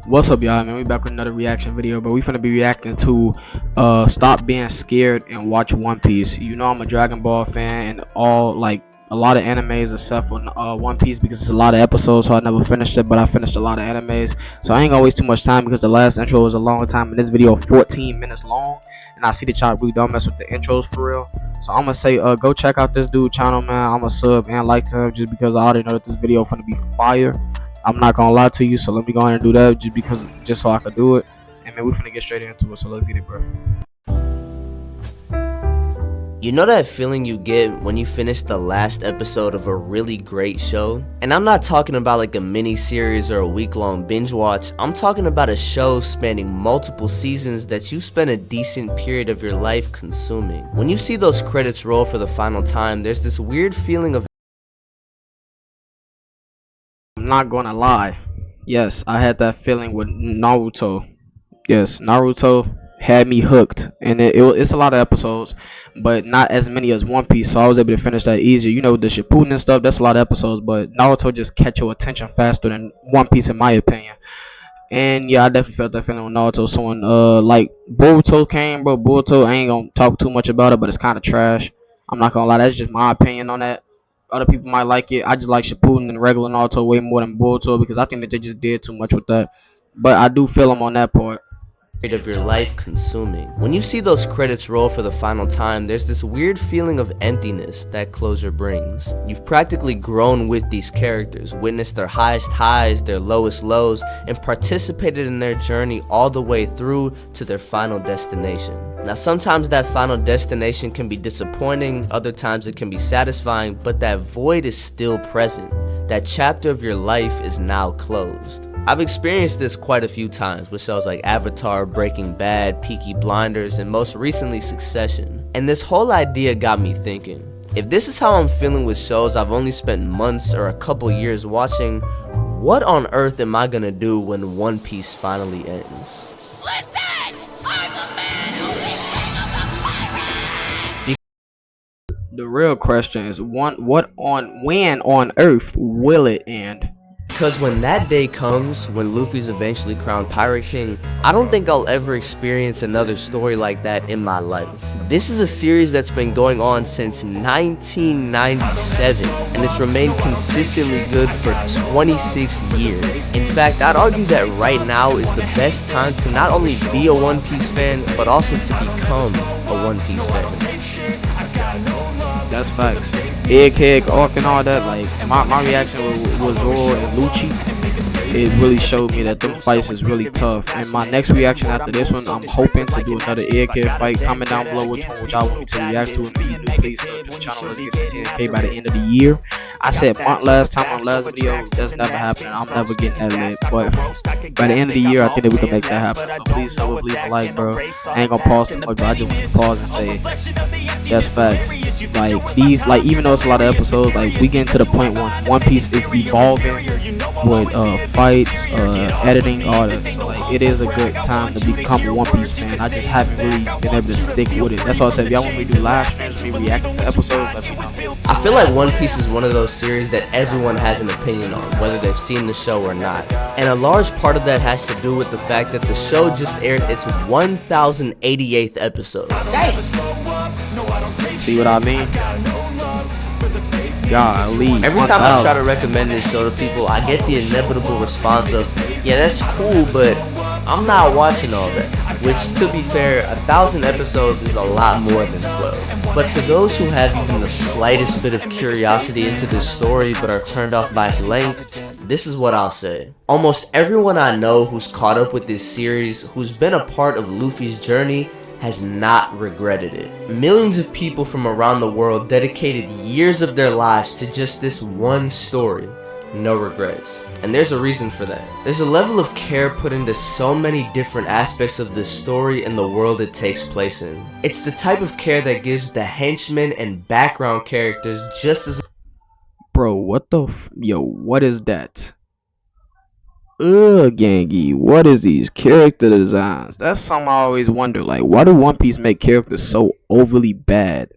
What's up, y'all? Man, we back with another reaction video, but we finna be reacting to Stop Being Scared and Watch One Piece. You know I'm a Dragon Ball fan and all like a lot of animes except for One Piece because it's a lot of episodes, so I never finished it, but I finished a lot of animes. So I ain't gonna waste too much time because the last intro was a long time and this video 14 minutes long, and I see that y'all really don't mess with the intros for real. So I'm gonna say go check out this dude channel, man. I'm a sub and like to him just because I already know that this video finna be fire. I'm not gonna lie to you, so let me go ahead and do that just so I could do it. And man, we finna get straight into it, so let's get it, bro. You know that feeling you get when you finish the last episode of a really great show? And I'm not talking about like a mini series or a week-long binge watch. I'm talking about a show spanning multiple seasons that you spent a decent period of your life consuming. When you see those credits roll for the final time, there's this weird feeling of I'm not gonna lie. Yes, I had that feeling with Naruto. Yes, Naruto had me hooked, and it's a lot of episodes, but not as many as One Piece, so I was able to finish that easier. You know, the Shippuden and stuff, that's a lot of episodes, but Naruto just catch your attention faster than One Piece, in my opinion. And yeah, I definitely felt that feeling with Naruto. So when like Boruto came, bro, Boruto, I ain't gonna talk too much about it, but it's kind of trash. I'm not gonna lie, that's just my opinion on that. Other people might like it. I just like Shippuden and regular Naruto way more than Boruto because I think that they just did too much with that. But I do feel them on that part. of your life consuming. When you see those credits roll for the final time, there's this weird feeling of emptiness that closure brings. You've practically grown with these characters, witnessed their highest highs, their lowest lows, and participated in their journey all the way through to their final destination. Now sometimes that final destination can be disappointing, other times it can be satisfying, but that void is still present. That chapter of your life is now closed. I've experienced this quite a few times with shows like Avatar, Breaking Bad, Peaky Blinders, and most recently Succession. And this whole idea got me thinking, if this is how I'm feeling with shows I've only spent months or a couple years watching, what on earth am I gonna do when One Piece finally ends? Listen! I'm a man who is king of the pirates! The real question is when on earth will it end? Because when that day comes, when Luffy's eventually crowned Pirate King, I don't think I'll ever experience another story like that in my life. This is a series that's been going on since 1997, and it's remained consistently good for 26 years. In fact, I'd argue that right now is the best time to not only be a One Piece fan, but also to become a One Piece fan. That's facts. Egghead arc and all that, like my reaction was Zoro and Lucci. It really showed me that them fights is really tough. And my next reaction after this one, I'm hoping to do another Egghead fight. Comment down below which one y'all want me to react to, and be a new please sub to the channel. Let's get to 10K by the end of the year. I said month last time on last video, that's never happening. I'm never getting that lit. But by the end of the year, I think that we can make that happen. So please sub, leave a like, bro. I ain't gonna pause too much, but I just want to pause and say that's facts. Like these, like even though it's a lot of episodes, like we getting to the point when One Piece is evolving with fights, editing, all that. So like it is a good time to become a One Piece fan. I just haven't really been able to stick with it. That's why I said if y'all want me to do live streams, me reacting to episodes, let me know. I feel like One Piece is one of those series that everyone has an opinion on, whether they've seen the show or not. And a large part of that has to do with the fact that the show just aired its 1088th episode. See what I mean? Golly. Every time I try to recommend this show to people, I get the inevitable response of, yeah, that's cool, but I'm not watching all that. Which, to be fair, 1,000 episodes is a lot more than 12. But to those who have even the slightest bit of curiosity into this story but are turned off by its length, this is what I'll say. Almost everyone I know who's caught up with this series, who's been a part of Luffy's journey, has not regretted it. Millions of people from around the world dedicated years of their lives to just this one story. No regrets. And there's a reason for that. There's a level of care put into so many different aspects of this story and the world it takes place in. It's the type of care that gives the henchmen and background characters just as— Bro, what the yo, what is that? Gangy, what is these character designs? That's something I always wonder. Like, why do One Piece make characters so overly bad?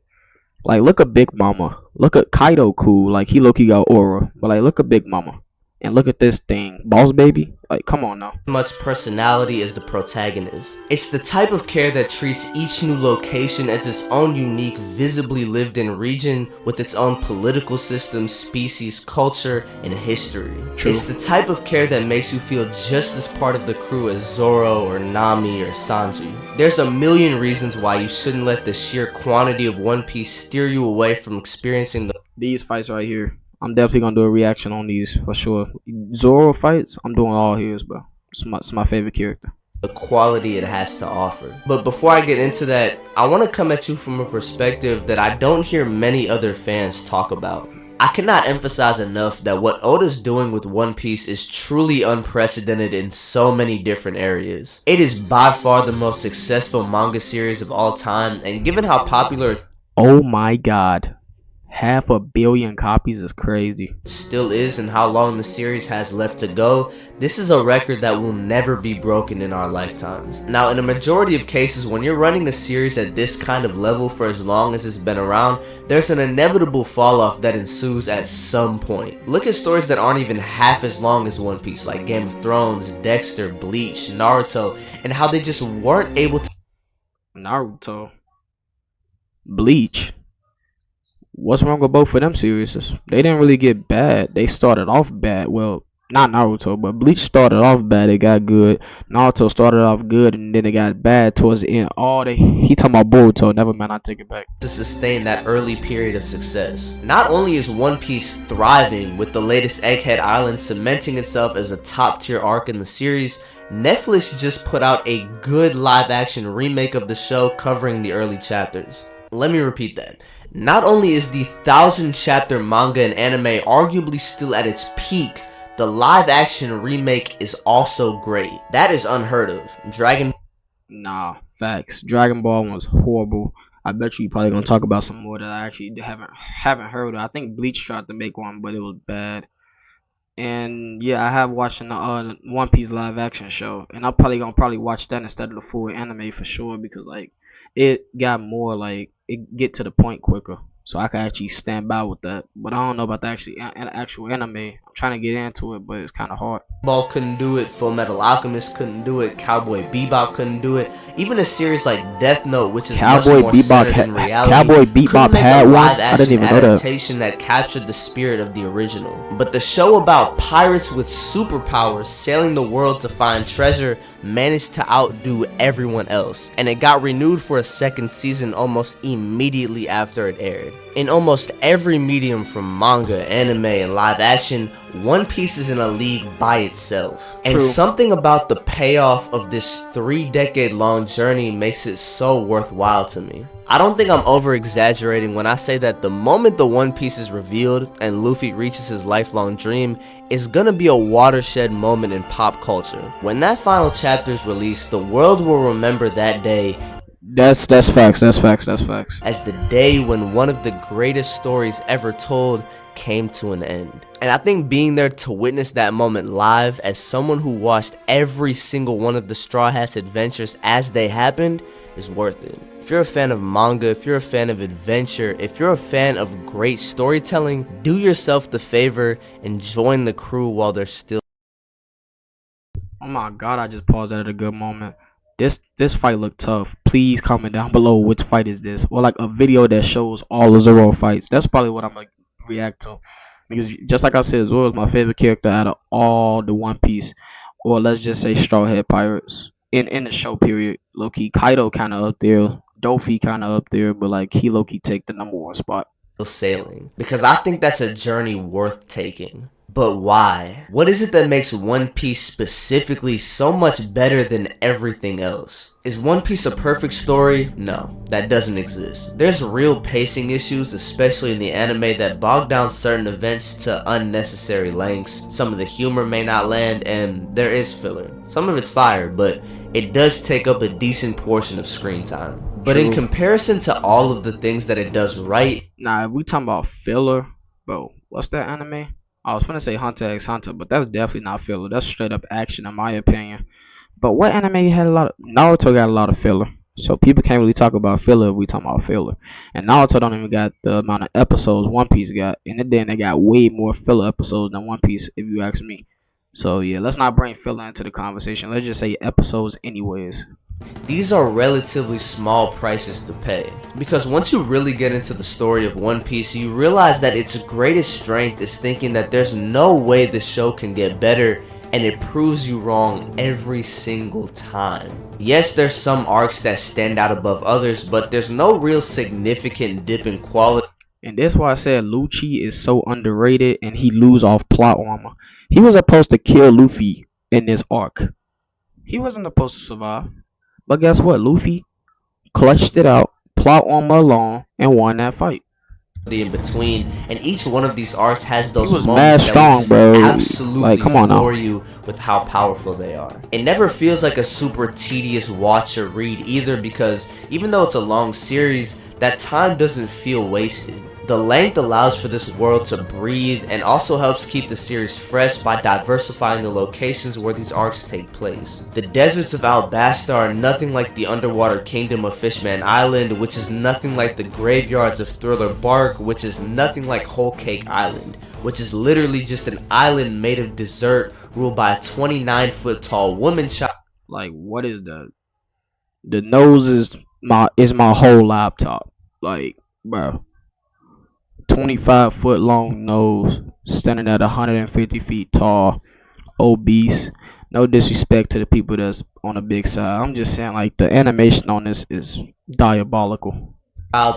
Like, look at Big Mama. Look at Kaido, cool. Like, he low-key got aura. But, like, look at Big Mama. And look at this thing, Boss Baby. Like, come on now. Much personality as the protagonist. It's the type of care that treats each new location as its own unique, visibly lived in region with its own political system, species, culture, and history. True. It's the type of care that makes you feel just as part of the crew as Zoro or Nami or Sanji. There's a million reasons why you shouldn't let the sheer quantity of One Piece steer you away from experiencing These fights right here, I'm definitely gonna do a reaction on these for sure. Zoro fights, I'm doing all his, bro. It's my favorite character. the quality it has to offer. But before I get into that, I want to come at you from a perspective that I don't hear many other fans talk about. I cannot emphasize enough that what Oda's doing with One Piece is truly unprecedented in so many different areas. It is by far the most successful manga series of all time, and given how popular Oh my god. 500 million copies is crazy. it still is and how long the series has left to go, this is a record that will never be broken in our lifetimes. Now, in a majority of cases, when you're running a series at this kind of level for as long as it's been around, there's an inevitable fall off that ensues at some point. Look at stories that aren't even half as long as One Piece, like Game of Thrones, Dexter, Bleach, Naruto, and how they just weren't able to Naruto. Bleach. What's wrong with both of them series? They didn't really get bad. They started off bad. Well, not Naruto, but Bleach started off bad. It got good. Naruto started off good, and then it got bad towards the end. He talking about Boruto. Never mind, I take it back. to sustain that early period of success. Not only is One Piece thriving with the latest Egghead Island cementing itself as a top tier arc in the series, Netflix just put out a good live action remake of the show covering the early chapters. Let me repeat that. Not only is the 1,000 chapter manga and anime arguably still at its peak, the live action remake is also great. That is unheard of. Nah, facts. Dragon Ball was horrible. I bet you probably gonna talk about some more that I actually haven't heard of. I think Bleach tried to make one, but it was bad. And yeah, I have watched the One Piece live action show, and I'm probably watch that instead of the full anime for sure, because like it got more like it get to the point quicker, so I can actually stand by with that. But I don't know about the actual anime. I'm trying to get into it, but it's kind of hard. Ball couldn't do it, Full Metal Alchemist couldn't do it, Cowboy Bebop couldn't do it. Even a series like Death Note, which is Cowboy much more centered in reality, Cowboy Bebop couldn't make had a one. live I didn't action even know that. adaptation that captured the spirit of the original. But the show about pirates with superpowers sailing the world to find treasure managed to outdo everyone else, and it got renewed for a second season almost immediately after it aired. In almost every medium from manga, anime, and live action, One Piece is in a league by itself. And True. something about the payoff of this 3-decade-long journey makes it so worthwhile to me. I don't think I'm over exaggerating when I say that the moment the One Piece is revealed and Luffy reaches his lifelong dream is gonna be a watershed moment in pop culture. When that final chapter is released, the world will remember that day That's facts. That's facts. as the day when one of the greatest stories ever told came to an end. And I think being there to witness that moment live as someone who watched every single one of the Straw Hats adventures as they happened is worth it. If you're a fan of manga, if you're a fan of adventure, if you're a fan of great storytelling, do yourself the favor and join the crew while they're still. Oh my god, I just paused at a good moment. This fight looked tough. Please comment down below which fight is this, or like a video that shows all the Zoro fights. That's probably what I'm gonna react to, because just like I said, Zoro is my favorite character out of all the One Piece, or let's just say Straw Hat Pirates in the show period. Low-key, Kaido kind of up there, Dofi kind of up there, but like he low-key take the #1 spot. Sailing, because I think that's a journey worth taking. But why? What is it that makes One Piece specifically so much better than everything else? Is One Piece a perfect story? No, that doesn't exist. There's real pacing issues, especially in the anime, that bog down certain events to unnecessary lengths. Some of the humor may not land, and there is filler. Some of it's fire, but it does take up a decent portion of screen time. But in True. comparison to all of the things that it does right, Now, if we talking about filler, bro, what's that anime? I was gonna say Hunter x Hunter, but that's definitely not filler. That's straight up action, in my opinion. But what anime had a lot of Naruto got a lot of filler. So people can't really talk about filler if we talking about filler. And Naruto don't even got the amount of episodes One Piece got, and then they got way more filler episodes than One Piece, if you ask me. So yeah, let's not bring filler into the conversation. Let's just say episodes, anyways. These are relatively small prices to pay, because once you really get into the story of One Piece, you realize that its greatest strength is thinking that there's no way the show can get better, and it proves you wrong every single time. Yes, there's some arcs that stand out above others, but there's no real significant dip in quality. And that's why I said Lucci is so underrated and he lose off plot armor. He was supposed to kill Luffy in this arc. He wasn't supposed to survive. But guess what? Luffy clutched it out, plot armor alone, and won that fight. In between, and each one of these arcs has He those was mad moments that will strong, just bro. absolutely Like, come on now. floor you with how powerful they are. It never feels like a super tedious watch or read either, because even though it's a long series, that time doesn't feel wasted. The length allows for this world to breathe and also helps keep the series fresh by diversifying the locations where these arcs take place. The deserts of Alabasta are nothing like the underwater kingdom of Fishman Island, which is nothing like the graveyards of Thriller Bark, which is nothing like Whole Cake Island, which is literally just an island made of dessert ruled by a 29-foot tall woman child. Like, what is the nose is my whole laptop. Like, bro. 25-foot long nose, standing at 150 feet tall, obese. No disrespect to the people that's on the big side. I'm just saying, like, the animation on this is diabolical.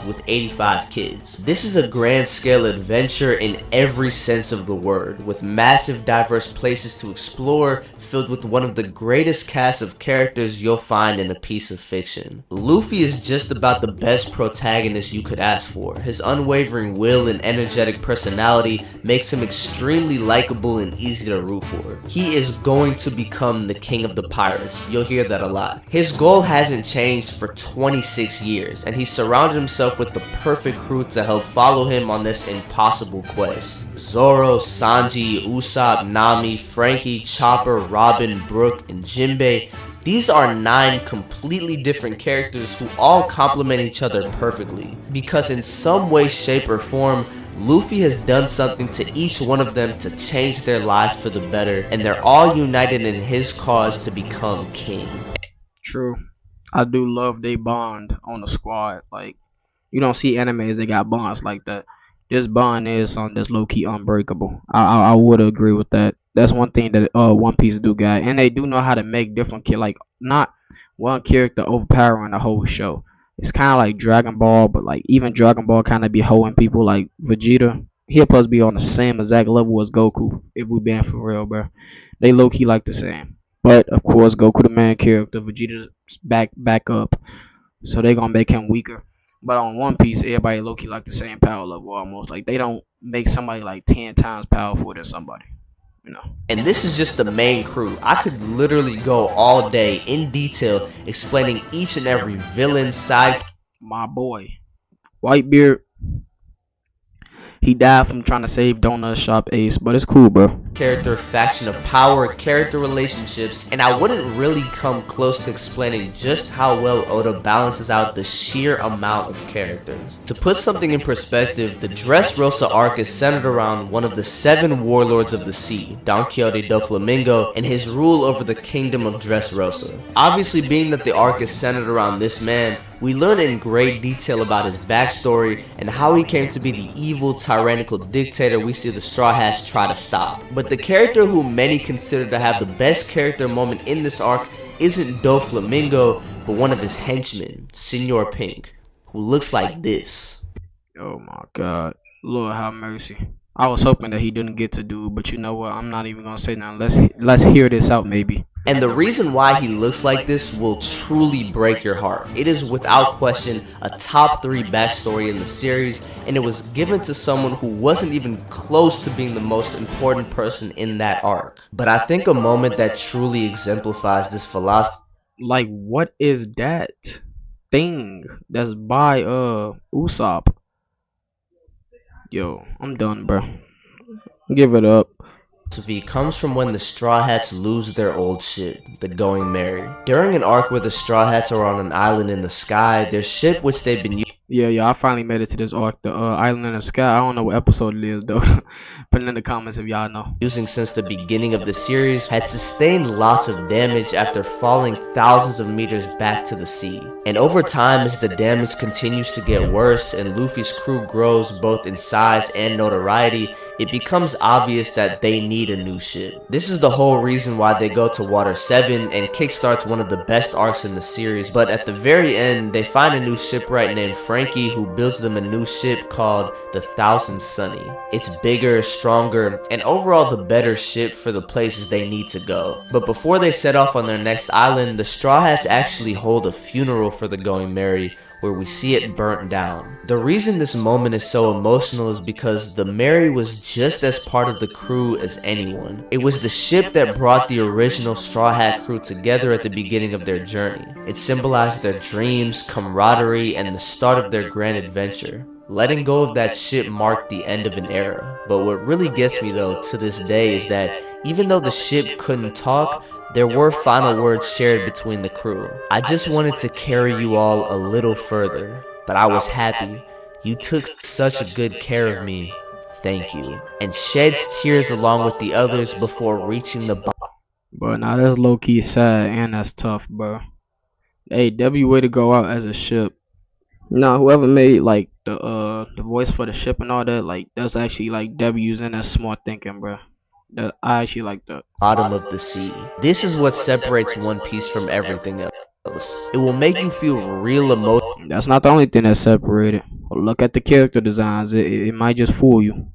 With 85 kids. This is a grand scale adventure in every sense of the word, with massive diverse places to explore, filled with one of the greatest casts of characters you'll find in a piece of fiction. Luffy is just about the best protagonist you could ask for. His unwavering will and energetic personality makes him extremely likable and easy to root for. He is going to become the king of the pirates. You'll hear that a lot. His goal hasn't changed for 26 years, and he's surrounded himself with the perfect crew to help follow him on this impossible quest. Zoro, Sanji, Usopp, Nami, Frankie, Chopper, Robin, Brook, and Jinbei. These are 9 completely different characters who all complement each other perfectly, because in some way, shape, or form, Luffy has done something to each one of them to change their lives for the better, and they're all united in his cause to become king. True. I do love they bond on the squad. Like, you don't see animes that got bonds like that. This bond is something that's low key unbreakable. I would agree with that. That's one thing that One Piece do got, and they do know how to make different like not one character overpowering the whole show. It's kind of like Dragon Ball, but like even Dragon Ball kind of be hoeing people. Like Vegeta, he supposed to be on the same exact level as Goku. If we being for real, bro, they low key like the same. But of course, Goku the main character, Vegeta's back up, so they gonna make him weaker. But on One Piece, everybody low key like the same power level almost. Like they don't make somebody like 10 times powerful than somebody, you know. And this is just the main crew. I could literally go all day in detail explaining each and every villain, side My boy, Whitebeard, he died from trying to save Donut Shop Ace, but it's cool, bro. character, faction of power, character relationships, and I wouldn't really come close to explaining just how well Oda balances out the sheer amount of characters. To put something in perspective, the Dressrosa arc is centered around one of the 7 warlords of the sea, Don Quixote do Flamingo, and his rule over the kingdom of Dressrosa. Obviously, being that the arc is centered around this man, we learn in great detail about his backstory and how he came to be the evil, tyrannical dictator we see the Straw Hats try to stop. But the character who many consider to have the best character moment in this arc isn't Doflamingo, but one of his henchmen, Senor Pink, who looks like this. Oh my God, Lord have mercy. I was hoping that he didn't get to do, but you know what? I'm not even gonna say nothing. Let's hear this out, maybe. And the reason why he looks like this will truly break your heart. It is without question a top 3 backstory in the series, and it was given to someone who wasn't even close to being the most important person in that arc. But I think a moment that truly exemplifies this philosophy. Like, what is that thing that's by Usopp? Yo, I'm done, bro. Give it up. philosophy comes from when the Straw Hats lose their old ship, the Going Merry. During an arc where the Straw Hats are on an island in the sky, their ship, which they've been Yeah, I finally made it to this arc, the Island in the Sky. I don't know what episode it is though. Put it in the comments if y'all know. using since the beginning of the series, had sustained lots of damage after falling thousands of meters back to the sea. And over time, as the damage continues to get worse and Luffy's crew grows both in size and notoriety, it becomes obvious that they need a new ship. This is the whole reason why they go to Water 7 and kickstarts one of the best arcs in the series, but at the very end, they find a new shipwright named Frankie who builds them a new ship called the Thousand Sunny. It's bigger, stronger, and overall the better ship for the places they need to go. But before they set off on their next island, the Straw Hats actually hold a funeral for the Going Merry, where we see it burnt down. The reason this moment is so emotional is because the Merry was just as part of the crew as anyone. It was the ship that brought the original Straw Hat crew together at the beginning of their journey. It symbolized their dreams, camaraderie, and the start of their grand adventure. Letting go of that ship marked the end of an era. But what really gets me though to this day is that even though the ship couldn't talk, there were final words shared between the crew. I just wanted to carry you all a little further, but I was happy. You took such a good care of me. Thank you. And sheds tears along with the others before reaching the bottom. But now that's low key sad and that's tough, bro. Hey, W way to go out as a ship. Nah, whoever made like the voice for the ship and all that, like that's actually like W's and that's smart thinking, bro. That I actually like that. Bottom of the sea. This is what separates One Piece from everything else. It will make you feel real emotion. That's not the only thing that's separated. Look at the character designs. It might just fool you.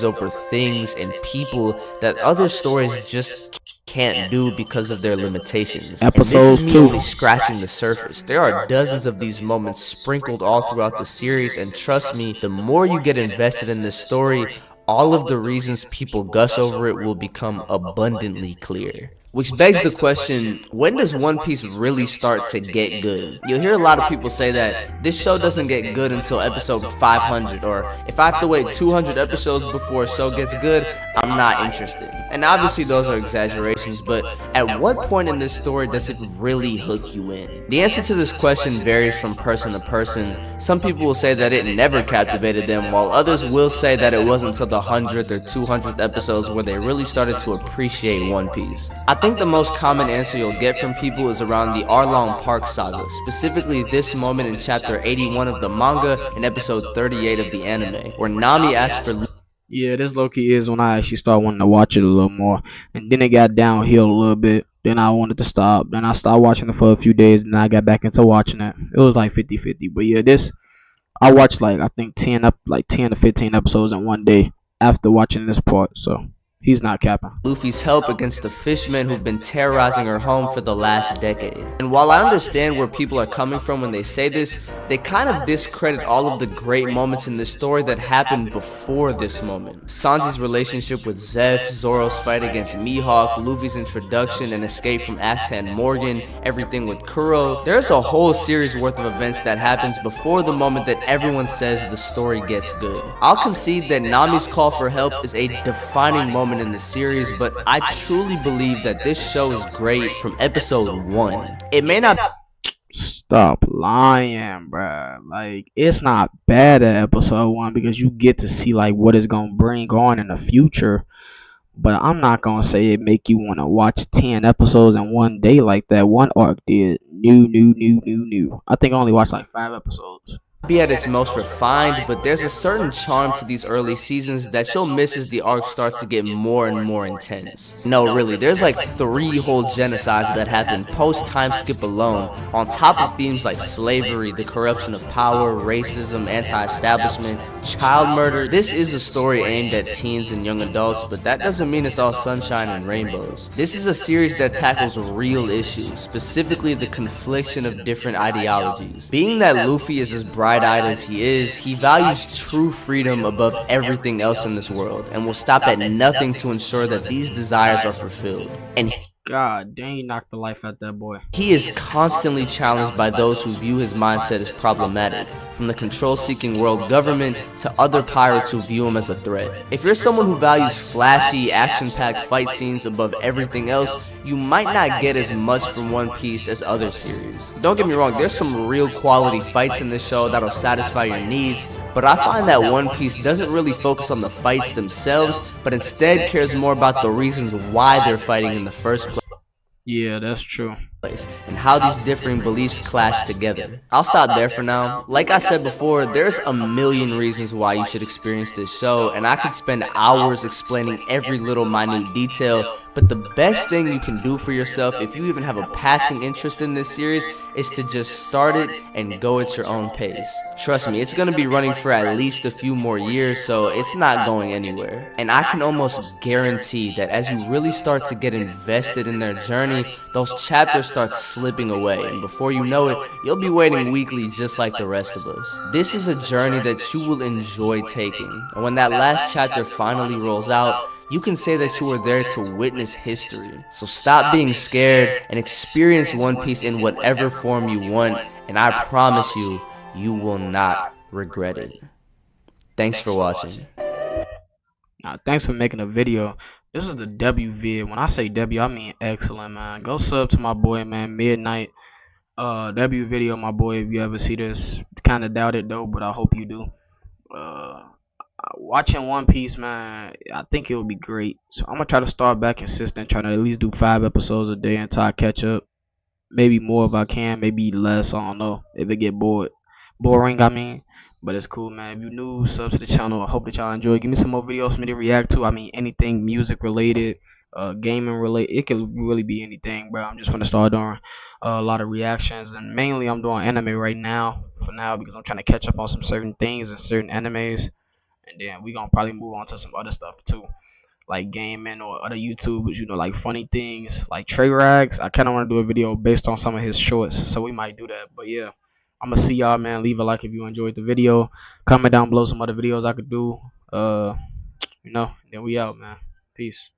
Over things and people that other stories just can't do because of their limitations. Episodes and this is me only scratching the surface. There are dozens of these moments sprinkled all throughout the series, and trust me, the more you get invested in this story, all of the reasons people gush over it will become abundantly clear. Which begs the question, when does One Piece really start to get good? You'll hear a lot of people say that this show doesn't get good until episode 500, or if I have to wait 200 episodes before a show gets good, I'm not interested. And obviously those are exaggerations, but at what point in this story does it really hook you in? The answer to this question varies from person to person. Some people will say that it never captivated them, while others will say that it wasn't until the 100th or 200th episodes where they really started to appreciate One Piece. I think the most common answer you'll get from people is around the Arlong Park saga, specifically this moment in chapter 81 of the manga and episode 38 of the anime, where Nami asks for Yeah, this low-key is when I actually started wanting to watch it a little more. And then it got downhill a little bit. Then I wanted to stop. Then I stopped watching it for a few days. And I got back into watching it. It was like 50-50. But yeah, I watched like I think 10 to 15 episodes in one day after watching this part. So he's not capping. Luffy's help against the fishmen who've been terrorizing her home for the last decade. And while I understand where people are coming from when they say this, they kind of discredit all of the great moments in this story that happened before this moment. Sanji's relationship with Zeph, Zoro's fight against Mihawk, Luffy's introduction and escape from Axe-Hand Morgan, everything with Kuro. There's a whole series worth of events that happens before the moment that everyone says the story gets good. I'll concede that Nami's call for help is a defining moment in the series, but I truly believe that this show is great from episode 1. It may not Stop lying, bruh. Like, it's not bad at episode 1 because you get to see like what it's gonna bring on in the future. But I'm not gonna say it make you want to watch 10 episodes in one day like that one arc did. New. I think I only watched like 5 episodes. Be at its most refined, but there's a certain charm to these early seasons that you'll miss as the arc starts to get more and more intense. No, really, there's like 3 whole genocides that happen post time skip alone, on top of themes like slavery, the corruption of power, racism, anti-establishment, child murder. This is a story aimed at teens and young adults, but that doesn't mean it's all sunshine and rainbows. This is a series that tackles real issues, specifically the confliction of different ideologies. Being that Luffy is as bright-eyed as he is, he values true freedom above everything else in this world and will stop at nothing to ensure that these desires are fulfilled. And God dang, he knocked the life out that boy. He is constantly challenged by those who view his mindset as problematic, from the control-seeking world government to other pirates who view him as a threat. If you're someone who values flashy, action-packed fight scenes above everything else, you might not get as much from One Piece as other series. Don't get me wrong, there's some real quality fights in this show that'll satisfy your needs, but I find that One Piece doesn't really focus on the fights themselves, but instead cares more about the reasons why they're fighting in the first place. Yeah, that's true. And how these differing beliefs clash together. I'll stop there for now. Like I said before, there's a million reasons why you should experience this show, and I could spend hours explaining every little minute detail, but the best thing you can do for yourself, if you even have a passing interest in this series, is to just start it and go at your own pace. Trust me, it's gonna be running for at least a few more years, so it's not going anywhere. And I can almost guarantee that as you really start to get invested in their journey, those chapters start slipping away, and before you know it, you'll be waiting weekly just like the rest of us. This is a journey that you will enjoy taking, and when that last chapter finally rolls out, you can say that you were there to witness history. So stop being scared and experience One Piece in whatever form you want, and I promise you, you will not regret it. Thanks for watching. Thanks for making a video. This is the W vid. When I say W, I mean excellent, man. Go sub to my boy, man. Midnight. W video, my boy. If you ever see this, kind of doubt it though, but I hope you do. Uh, Watching One Piece, man. I think it would be great. So I'm gonna try to start back consistent, trying to at least do 5 episodes a day until I catch up. Maybe more if I can, maybe less. I don't know if it get boring. I mean, but it's cool, man. If you new, sub to the channel. I hope that y'all enjoy. Give me some more videos for me to react to. I mean, anything music related, gaming related. It can really be anything, bro. I'm just gonna start doing a lot of reactions, and mainly I'm doing anime right now for now because I'm trying to catch up on some certain things and certain animes, and then we gonna probably move on to some other stuff too, like gaming or other YouTubers, like funny things, like Trey Rags. I kind of want to do a video based on some of his shorts, so we might do that. But yeah, I'm gonna see y'all, man. Leave a like if you enjoyed the video. Comment down below some other videos I could do. Then we out, man. Peace.